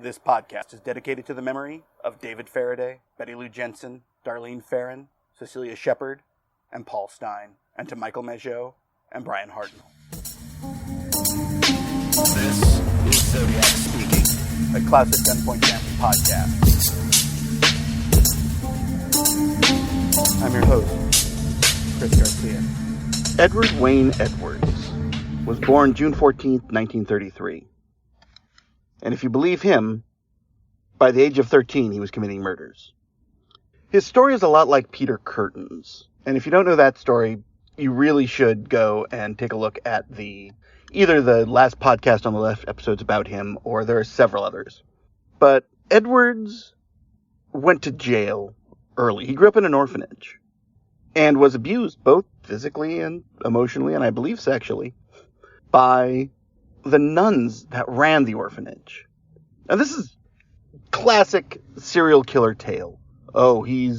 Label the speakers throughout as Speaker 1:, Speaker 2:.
Speaker 1: This podcast is dedicated to the memory of David Faraday, Betty Lou Jensen, Darlene Farron, Cecilia Shepard, and Paul Stein, and to Michael Mageau and Brian Hartnell.
Speaker 2: This is Zodiac speaking.
Speaker 1: A classic 10-point family podcast. I'm your host, Chris Garcia. Edward Wayne Edwards was born June 14th, 1933. And if you believe him, by the age of 13, he was committing murders. His story is a lot like Peter Curtin's. And if you don't know that story, you really should go and take a look at either the last podcast on the left episodes about him, or there are several others. But Edwards went to jail early. He grew up in an orphanage and was abused both physically and emotionally, and I believe sexually, by the nuns that ran the orphanage. Now this is classic serial killer tale. Oh, he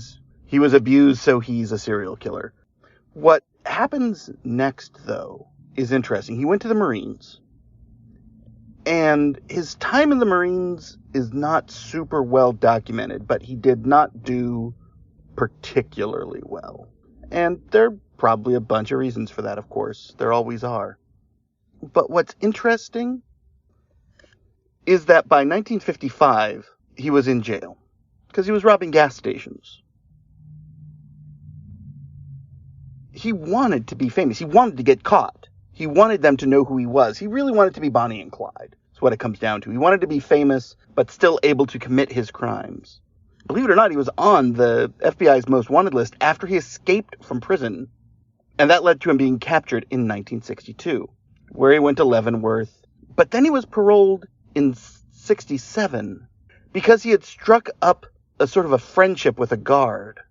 Speaker 1: was abused, so he's a serial killer. What happens next, though, is interesting. He went to the Marines, and his time in the Marines is not super well documented, but he did not do particularly well. And there are probably a bunch of reasons for that, of course. There always are. But what's interesting is that by 1955, he was in jail because he was robbing gas stations. He wanted to be famous. He wanted to get caught. He wanted them to know who he was. He really wanted to be Bonnie and Clyde. That's what it comes down to. He wanted to be famous, but still able to commit his crimes. Believe it or not, he was on the FBI's most wanted list after he escaped from prison, and that led to him being captured in 1962. Where he went to Leavenworth. But then he was paroled in 67 because he had struck up a sort of a friendship with a guard.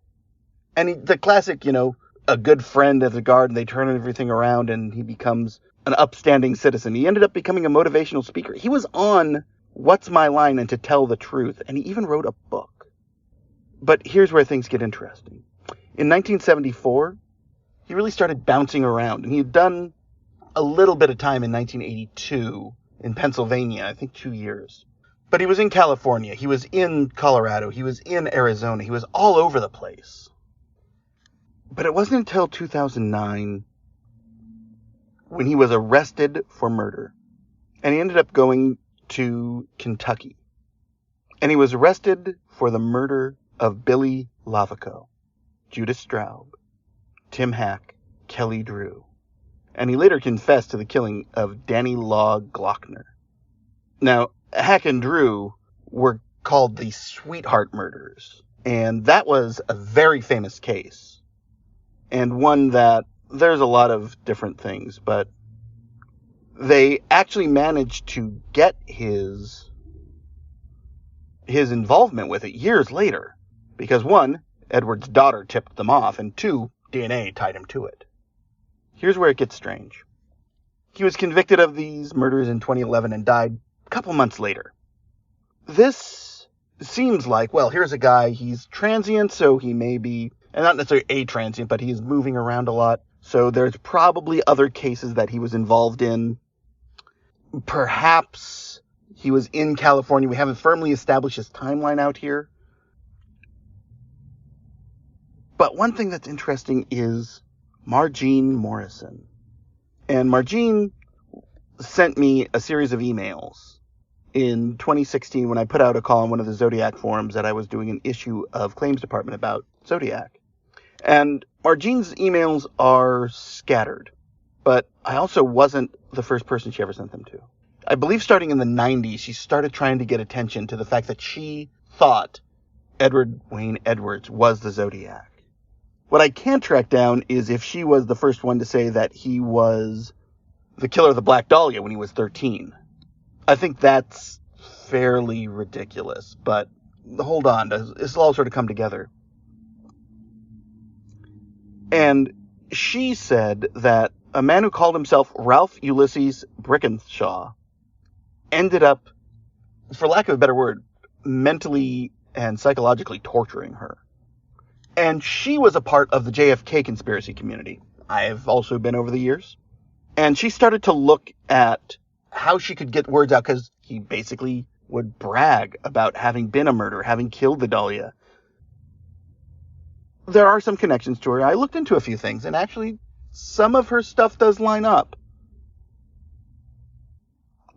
Speaker 1: And the classic, a good friend as a guard, and they turn everything around and he becomes an upstanding citizen. He ended up becoming a motivational speaker. He was on What's My Line and To Tell the Truth, and he even wrote a book. But here's where things get interesting. In 1974, he really started bouncing around, and he had done a little bit of time in 1982 in Pennsylvania, I think 2 years. But he was in California, he was in Colorado, he was in Arizona, he was all over the place. But it wasn't until 2009 when he was arrested for murder. And he ended up going to Kentucky. And he was arrested for the murder of Billy Lavaco, Judith Straub, Tim Hack, Kelly Drew. And he later confessed to the killing of Danny Law Glockner. Now, Hack and Drew were called the Sweetheart Murders, and that was a very famous case, and one that there's a lot of different things, but they actually managed to get his involvement with it years later, because one, Edward's daughter tipped them off, and two, DNA tied him to it. Here's where it gets strange. He was convicted of these murders in 2011 and died a couple months later. This seems like, well, here's a guy, he's transient, so he may be, and not necessarily a transient, but he's moving around a lot. So there's probably other cases that he was involved in. Perhaps he was in California. We haven't firmly established his timeline out here. But one thing that's interesting is Margene Morrison. And Margene sent me a series of emails in 2016 when I put out a call on one of the Zodiac forums that I was doing an issue of Claims Department about Zodiac. And Margene's emails are scattered, but I also wasn't the first person she ever sent them to. I believe starting in the 90s, she started trying to get attention to the fact that she thought Edward Wayne Edwards was the Zodiac. What I can't track down is if she was the first one to say that he was the killer of the Black Dahlia when he was 13. I think that's fairly ridiculous, but hold on, this will all sort of come together. And she said that a man who called himself Ralph Ulysses Brickenshaw ended up, for lack of a better word, mentally and psychologically torturing her. And she was a part of the JFK conspiracy community. I've also been over the years. And she started to look at how she could get words out, because he basically would brag about having been a murderer, having killed the Dahlia. There are some connections to her. I looked into a few things, and actually, some of her stuff does line up.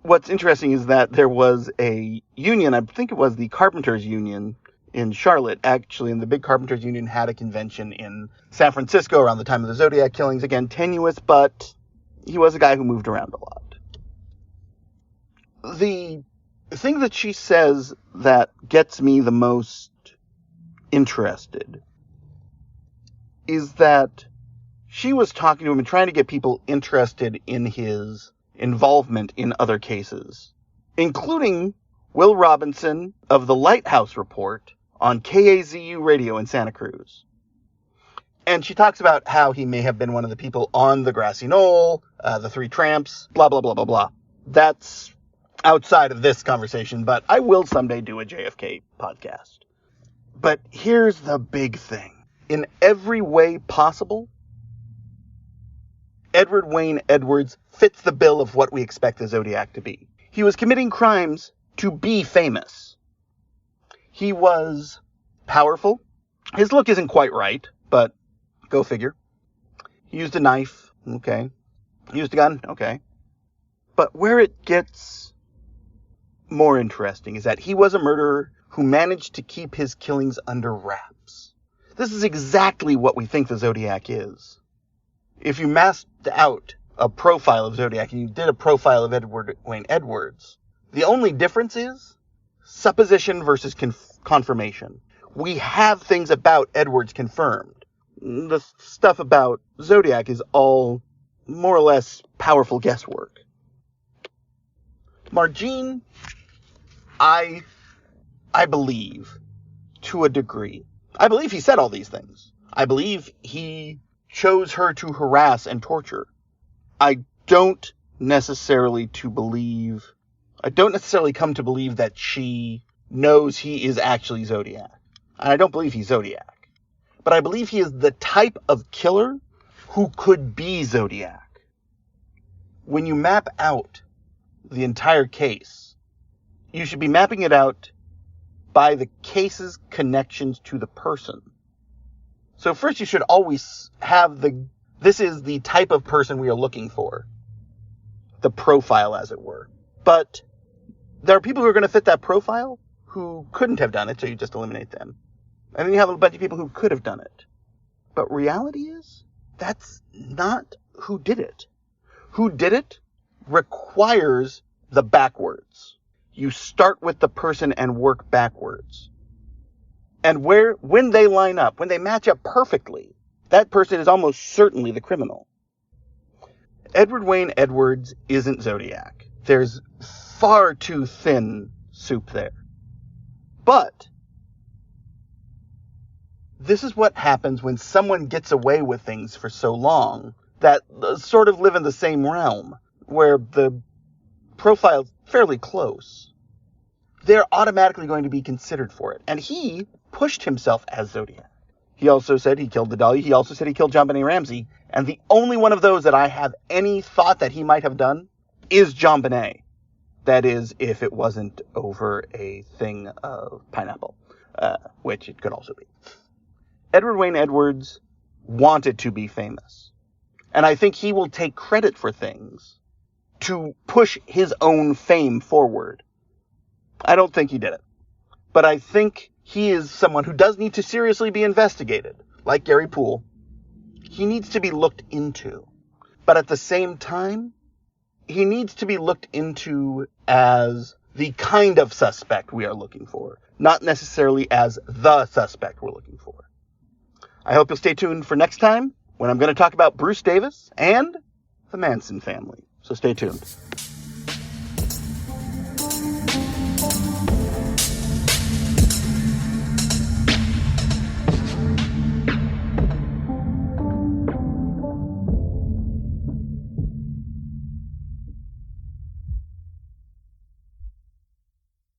Speaker 1: What's interesting is that there was a union, I think it was the Carpenters Union in Charlotte, actually, and the big Carpenters Union had a convention in San Francisco around the time of the Zodiac killings. Again, tenuous, but he was a guy who moved around a lot. The thing that she says that gets me the most interested is that she was talking to him and trying to get people interested in his involvement in other cases, including Will Robinson of the Lighthouse Report on KAZU radio in Santa Cruz. And she talks about how he may have been one of the people on the grassy knoll, the three tramps, blah, blah, blah, blah, blah. That's outside of this conversation, but I will someday do a JFK podcast. But here's the big thing. In every way possible, Edward Wayne Edwards fits the bill of what we expect the Zodiac to be. He was committing crimes to be famous. He was powerful. His look isn't quite right, but go figure. He used a knife, okay. He used a gun, okay. But where it gets more interesting is that he was a murderer who managed to keep his killings under wraps. This is exactly what we think the Zodiac is. If you mapped out a profile of Zodiac and you did a profile of Edward Wayne Edwards, the only difference is supposition versus confirmation. We have things about Edwards confirmed. The stuff about Zodiac is all more or less powerful guesswork. Margine, I believe, to a degree. I believe he said all these things. I believe he chose her to harass and torture. I don't necessarily come to believe that she knows he is actually Zodiac. And I don't believe he's Zodiac. But I believe he is the type of killer who could be Zodiac. When you map out the entire case, you should be mapping it out by the case's connections to the person. So first you should always have this is the type of person we are looking for. The profile, as it were. But there are people who are going to fit that profile who couldn't have done it, so you just eliminate them. And then you have a bunch of people who could have done it. But reality is, that's not who did it. Who did it requires the backwards. You start with the person and work backwards. And when they line up, when they match up perfectly, that person is almost certainly the criminal. Edward Wayne Edwards isn't Zodiac. There's far too thin soup there. But this is what happens when someone gets away with things for so long that sort of live in the same realm, where the profile's fairly close. They're automatically going to be considered for it. And he pushed himself as Zodiac. He also said he killed the Dahlia. He also said he killed JonBenet Ramsey. And the only one of those that I have any thought that he might have done is JonBenet. That is, if it wasn't over a thing of pineapple, which it could also be. Edward Wayne Edwards wanted to be famous. And I think he will take credit for things to push his own fame forward. I don't think he did it. But I think he is someone who does need to seriously be investigated, like Gary Poole. He needs to be looked into. But at the same time, he needs to be looked into as the kind of suspect we are looking for, not necessarily as the suspect we're looking for. I hope you'll stay tuned for next time, when I'm going to talk about Bruce Davis and the Manson family. So stay tuned.